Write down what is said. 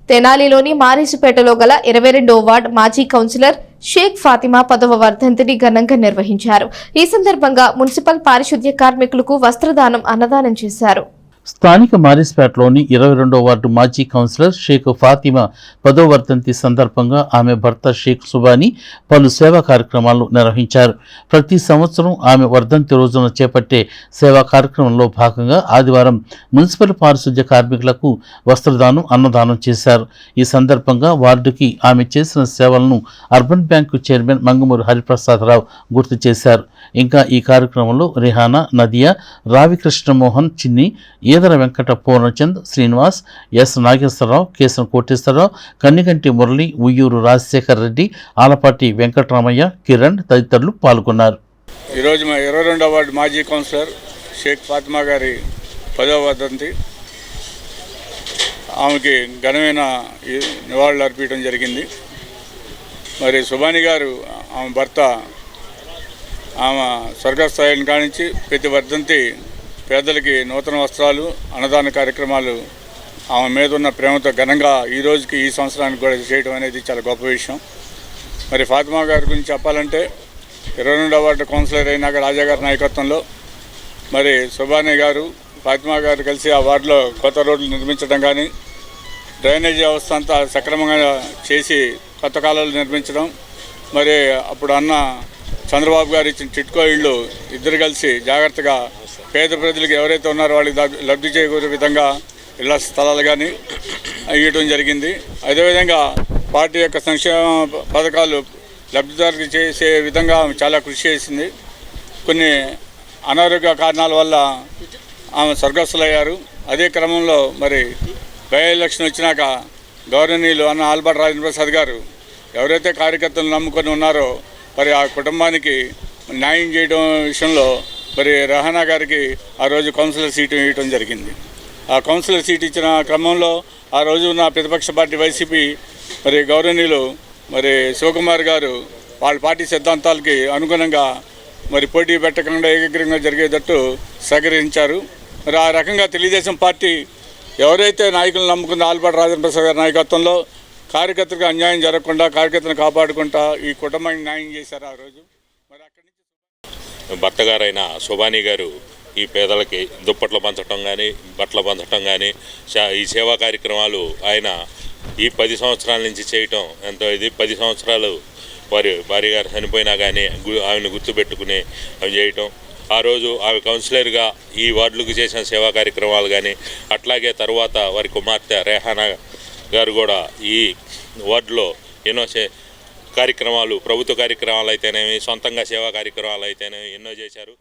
తెనాలిలోని మారిసుపేటలో గల 22వ వార్డు మాజీ కౌన్సిలర్ షేక్ ఫాతిమా 10వ వర్ధంతిని ఘనంగా నిర్వహించారు. ఈ సందర్భంగా మున్సిపల్ పారిశుద్ధ్య కార్మికులకు వస్త్రదానం, అన్నదానం చేశారు. స్థానిక మారిస్పేటలోని 22వ వార్డు మాజీ కౌన్సిలర్ షేక్ ఫాతిమా 10వ వర్ధంతి సందర్భంగా ఆమె భర్త షేక్ సుబానీ పలు సేవా కార్యక్రమాలు నిర్వహించారు. ప్రతి సంవత్సరం ఆమె వర్ధంతి రోజున చేపట్టే సేవా కార్యక్రమంలో భాగంగా ఆదివారం మున్సిపల్ పారిశుద్ధ్య కార్మికులకు వస్త్రదానం, అన్నదానం చేశారు. ఈ సందర్భంగా వార్డుకి ఆమె చేసిన సేవలను urban bank chairman Mangamuri Hariprasada Rao గుర్తు చేశారు. ఇంకా ఈ కార్యక్రమంలో రిహానా, నదియా, రావి కృష్ణమోహన్, చిన్ని, ఈదర వెంకట పూర్ణచంద్, శ్రీనివాస్, ఎస్ నాగేశ్వరరావు, కేశవ కోటేశ్వరరావు, కన్నిగంటి మురళి, ఉయ్యూరు రాజశేఖర్ రెడ్డి, ఆలపాటి వెంకటరామయ్య, కిరణ్ తదితరులు పాల్గొన్నారు. ఈరోజు మా 22వ వార్డు మాజీ కౌన్సిలర్ షేక్ ఫాతిమా గారి 10వ వర్ధంతి. ఆమెకి ఘనమైన నివాళులు అర్పించడం జరిగింది. మరి సుబానీ గారు ఆమె భర్త ఆమె స్వర్గస్థాయిని కానించి ప్రతి వర్ధంతి పేదలకి నూతన వస్త్రాలు, అన్నదాన కార్యక్రమాలు ఆమె మీద ఉన్న ప్రేమతో ఘనంగా ఈ రోజుకి ఈ సంవత్సరానికి కూడా చేయడం అనేది చాలా గొప్ప విషయం. మరి ఫాతిమా గారి గురించి చెప్పాలంటే 22వ వార్డు కౌన్సిలర్ అయినాక రాజా గారి నాయకత్వంలో మరి సుబానీ గారు, ఫాతిమా గారు కలిసి ఆ వార్డులో కొత్త రోడ్లు నిర్మించడం కానీ, డ్రైనేజీ వ్యవస్థ అంతా సక్రమంగా చేసి కొత్త కాలువలు నిర్మించడం, మరి అప్పుడు అన్న చంద్రబాబు గారు ఇచ్చిన టిట్కో ఇళ్ళు ఇద్దరు కలిసి జాగ్రత్తగా పేద ప్రజలకు ఎవరైతే ఉన్నారో వాళ్ళకి లబ్ధి చేకూరే విధంగా ఇళ్ల స్థలాలు కానీ ఇవ్వడం జరిగింది. అదేవిధంగా పార్టీ యొక్క సంక్షేమ పథకాలు లబ్ధిదారులకు చేసే విధంగా ఆమె చాలా కృషి చేసింది. కొన్ని అనారోగ్య కారణాల వల్ల ఆమె స్వర్గస్థులయ్యారు. అదే క్రమంలో మరి బై ఎలక్షన్ వచ్చినాక గౌరవనీయులు అన్న ఆల్బర్ట్ రాజేంద్ర ప్రసాద్ గారు ఎవరైతే కార్యకర్తలు నమ్ముకొని ఉన్నారో మరి ఆ కుటుంబానికి న్యాయం చేయడం విషయంలో మరి రహానా గారికి ఆ రోజు కౌన్సిలర్ సీటు ఇవ్వడం జరిగింది. ఆ కౌన్సిలర్ సీట్ ఇచ్చిన క్రమంలో ఆ రోజు ఉన్న ప్రతిపక్ష పార్టీ వైసీపీ మరి గౌరవనీయులు మరి శివకుమార్ గారు వాళ్ళ పార్టీ సిద్ధాంతాలకి అనుగుణంగా మరి పోటీ పెట్టకుండా ఏకగ్రీవంగా జరిగేటట్టు సహకరించారు. మరి ఆ రకంగా తెలుగుదేశం పార్టీ ఎవరైతే నాయకులు నమ్ముకుందో ఆల్బర్ట్ రాజేంద్ర ప్రసాద్ గారి నాయకత్వంలో కార్యకర్తలకు అన్యాయం జరగకుండా కార్యకర్తలను కాపాడుకుంటా ఈ కుటుంబానికి న్యాయం చేశారు ఆ రోజు. మరి అక్కడి నుంచి భర్త గారైన సుబానీ గారు ఈ పేదలకి దుప్పట్లు పంచడం కానీ, బట్టలు పంచడం కానీ, ఈ సేవా కార్యక్రమాలు ఆయన ఈ 10 సంవత్సరాల నుంచి చేయటం ఎంతో ఇది. 10 సంవత్సరాలు వారి భార్య గారు చనిపోయినా కానీ ఆమెను గుర్తుపెట్టుకుని అవి చేయటం. ఆ రోజు ఆమె కౌన్సిలర్గా ఈ వార్డులకు చేసిన సేవా కార్యక్రమాలు కానీ, అట్లాగే తర్వాత వారి కుమార్తె రేహానా గారు కూడా ఈ వార్డులో ఎన్నో కార్యక్రమాలు, ప్రభుత్వ కార్యక్రమాలు అయితేనేమి, సొంతంగా సేవా కార్యక్రమాలు అయితేనేమి ఎన్నో చేశారు.